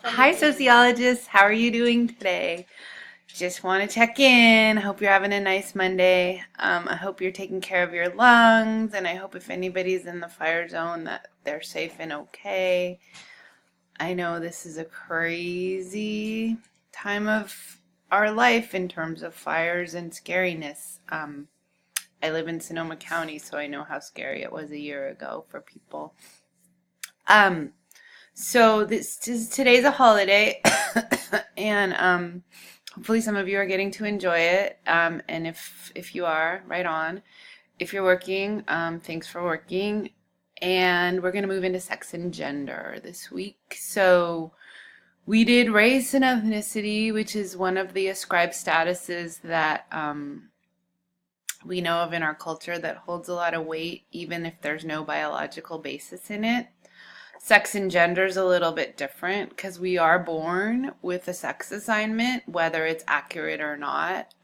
Hi, sociologists. How are you doing today? Just want to check in. Hope you're having a nice Monday. I hope you're taking care of your lungs, and I hope if anybody's in the fire zone that they're safe and okay. I know this is a crazy time of our life in terms of fires and scariness. I live in Sonoma County, so I know how scary it was a year ago for people. Um, so today's a holiday, and hopefully some of you are getting to enjoy it. And if you are, right on. If you're working, thanks for working. And we're gonna move into sex and gender this week. So we did race and ethnicity, which is one of the ascribed statuses that we know of in our culture that holds a lot of weight, even if there's no biological basis in it. Sex and gender is a little bit different because we are born with a sex assignment, whether it's accurate or not,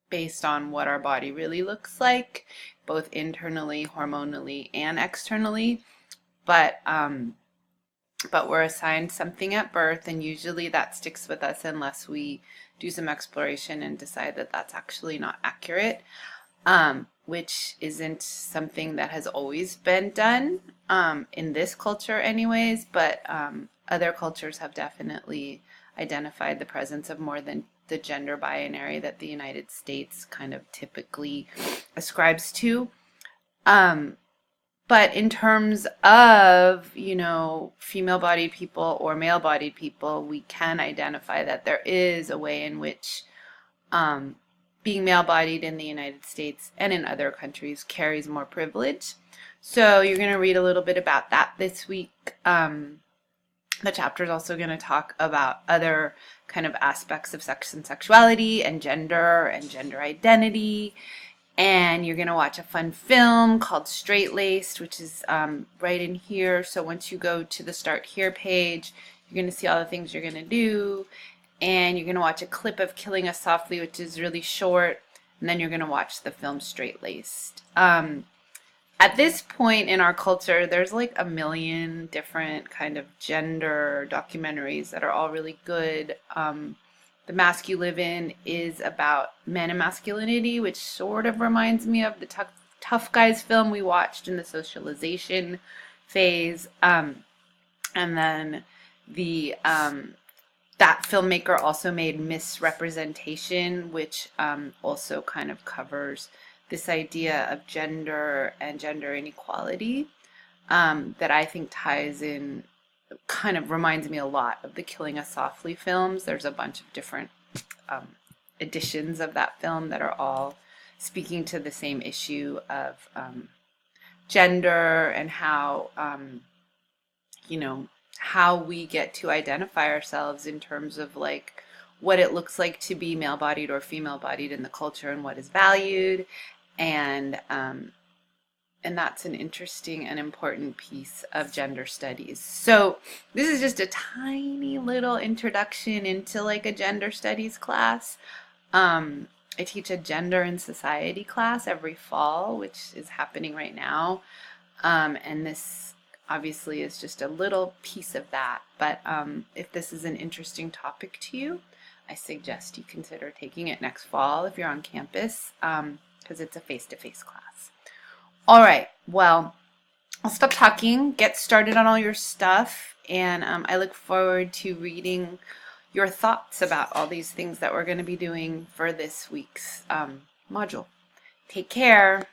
based on what our body really looks like, both internally, hormonally, and externally. But we're assigned something at birth, and usually that sticks with us unless we do some exploration and decide that that's actually not accurate, which isn't something that has always been done in this culture anyways, but other cultures have definitely identified the presence of more than the gender binary that the United States kind of typically ascribes to. But in terms of, female-bodied people or male-bodied people, we can identify that there is a way in which being male-bodied in the United States and in other countries carries more privilege. So you're going to read a little bit about that this week. The chapter is also going to talk about other kind of aspects of sex and sexuality and gender identity. And you're going to watch a fun film called Straight Laced, which is right in here. So once you go to the Start Here page, you're going to see all the things you're going to do. And you're going to watch a clip of Killing Us Softly, which is really short. And then you're going to watch the film Straight Laced. At this point in our culture, there's like a million different kind of gender documentaries that are all really good. The Mask You Live In is about men and masculinity, which sort of reminds me of the Tough Guys film we watched in the socialization phase. And then the that filmmaker also made Misrepresentation, which also kind of covers this idea of gender and gender inequality, that I think ties in, kind of reminds me a lot of the Killing Us Softly films. There's a bunch of different editions of that film that are all speaking to the same issue of gender and how, how we get to identify ourselves in terms of like what it looks like to be male-bodied or female-bodied in the culture and what is valued. And that's an interesting and important piece of gender studies. So this is just a tiny little introduction into like a gender studies class. I teach a gender and society class every fall, which is happening right now. And this obviously is just a little piece of that. But if this is an interesting topic to you, I suggest you consider taking it next fall if you're on campus, because it's a face-to-face class. All right, well, I'll stop talking, get started on all your stuff, and I look forward to reading your thoughts about all these things that we're going to be doing for this week's module. Take care.